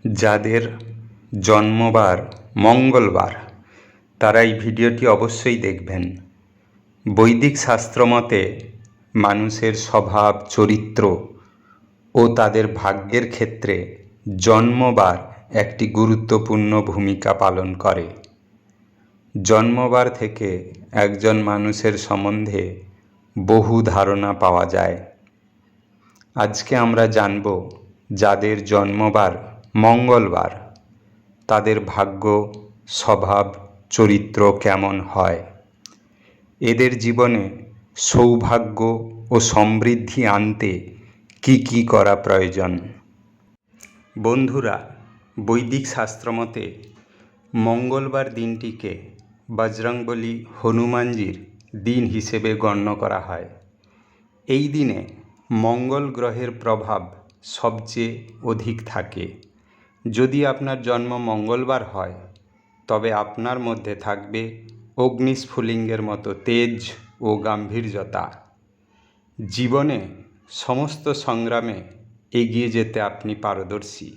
যাদের জন্মবার মঙ্গলবার তারা এই ভিডিওটি অবশ্যই দেখবেন। বৈদিক শাস্ত্র মতে মানুষের স্বভাব, চরিত্র ও তাদের ভাগ্যের ক্ষেত্রে জন্মবার একটি গুরুত্বপূর্ণ ভূমিকা পালন করে। জন্মবার থেকে একজন মানুষের সম্বন্ধে বহু ধারণা পাওয়া যায়। আজকে আমরা জানব যাদের জন্মবার মঙ্গলবার তাদের ভাগ্য, স্বভাব, চরিত্র কেমন হয়। এদের জীবনে সৌভাগ্য ও সমৃদ্ধি আনতে কি কি করা প্রয়োজন। বন্ধুরা, বৈদিক শাস্ত্রমতে মঙ্গলবার দিনটিকে বজরংবলী হনুমানজির দিন হিসেবে গণ্য করা হয়। এই দিনে মঙ্গল গ্রহের প্রভাব সবচেয়ে অধিক থাকে। যদি আপনার জন্ম মঙ্গলবার হয় তবে আপনার মধ্যে থাকবে অগ্নিস্ফুলিঙ্গের মতো তেজ ও গাম্ভীর্যতা। জীবনে সমস্ত সংগ্রামে এগিয়ে যেতে আপনি পারদর্শী।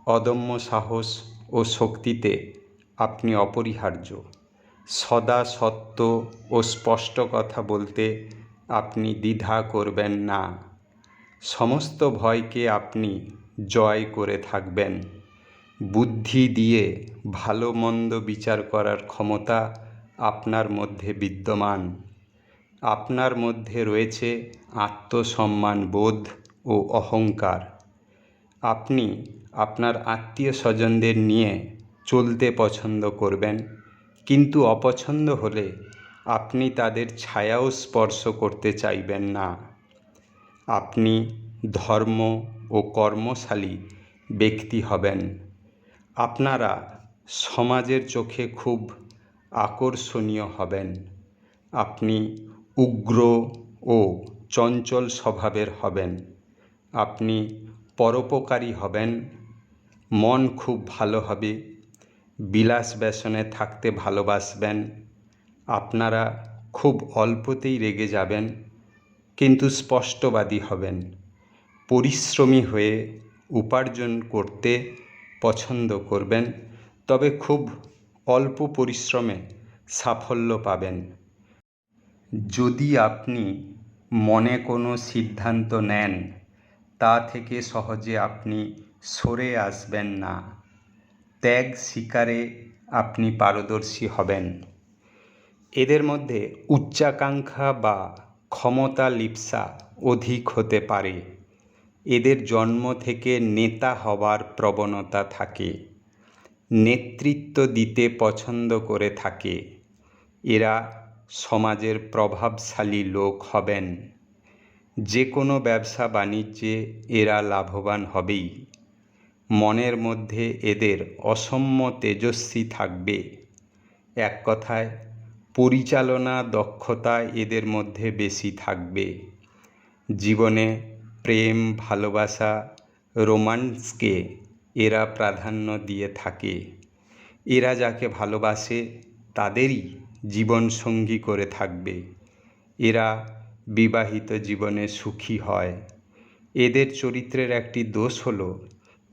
অদম্য সাহস ও শক্তিতে আপনি অপরিহার্য। সদা সত্য ও স্পষ্ট কথা বলতে আপনি দ্বিধা করবেন না। সমস্ত ভয়কে আপনি জয় করে থাকবেন। বুদ্ধি দিয়ে ভালো মন্দ বিচার করার ক্ষমতা আপনার মধ্যে বিদ্যমান। আপনার মধ্যে রয়েছে আত্মসম্মান বোধ ও অহংকার। আপনি আপনার আত্মীয় স্বজনদের নিয়ে চলতে পছন্দ করবেন, কিন্তু অপছন্দ হলে আপনি তাদের ছায়াও স্পর্শ করতে চাইবেন না। আপনি ধর্ম ও কর্মশালী ব্যক্তি হবেন। আপনারা সমাজের চোখে খুব আকর্ষণীয় হবেন। আপনি উগ্র ও চঞ্চল স্বভাবের হবেন। আপনি পরোপকারী হবেন। মন খুব ভালো হবে। বিলাস ব্যসনে থাকতে ভালোবাসবেন। আপনারা খুব অল্পতেই রেগে যাবেন, কিন্তু স্পষ্টবাদী হবেন। পরিশ্রমী হয়ে উপার্জন করতে পছন্দ করবেন, তবে খুব অল্প পরিশ্রমে সাফল্য পাবেন। যদি আপনি মনে কোনো সিদ্ধান্ত নেন, তা থেকে সহজে আপনি সরে আসবেন না। ত্যাগ স্বীকারে আপনি পারদর্শী হবেন। এদের মধ্যে উচ্চাকাঙ্ক্ষা বা ক্ষমতা লিপ্সা অধিক হতে পারে। এদের জন্ম থেকে নেতা হওয়ার প্রবণতা থাকে। নেতৃত্ব দিতে পছন্দ করে থাকে। এরা সমাজের প্রভাবশালী লোক হবেন। যে কোনো ব্যবসা বাণিজ্যে এরা লাভবান হবেই। মনের মধ্যে এদের অসম্য তেজস্বী থাকবে। এক কথায় পরিচালনা দক্ষতা এদের মধ্যে বেশি থাকবে। জীবনে প্রেম, ভালোবাসা, রোমান্সকে এরা প্রাধান্য দিয়ে থাকে। এরা যাকে ভালোবাসে তাদেরই জীবনসঙ্গী করে থাকবে। এরা বিবাহিত জীবনে সুখী হয়। এদের চরিত্রের একটি দোষ হলো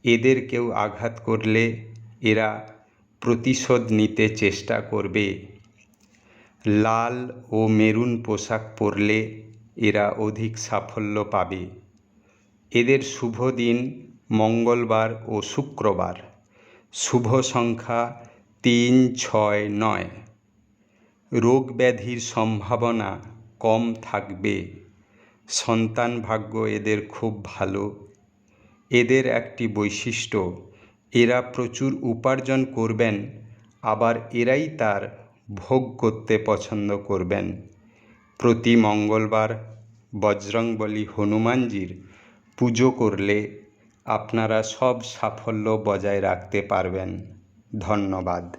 এদের কেউ আঘাত করলে এরা প্রতিশোধ নিতে চেষ্টা করবে। লাল ও মেরুন পোশাক পরলে এরা অধিক সাফল্য পাবে। এদের শুভ দিন মঙ্গলবার ও শুক্রবার। শুভ সংখ্যা 3, 6, 9। রোগ ব্যাধির সম্ভাবনা কম থাকবে। সন্তান ভাগ্য এদের খুব ভালো। এদের একটি বৈশিষ্ট্য, এরা প্রচুর উপার্জন করবেন, আবার এরাই তার ভোগ করতে পছন্দ করবেন। প্রতি মঙ্গলবার বজরংবলী হনুমানজির পুজো করলে আপনারা সব সাফল্য বজায় রাখতে পারবেন। ধন্যবাদ।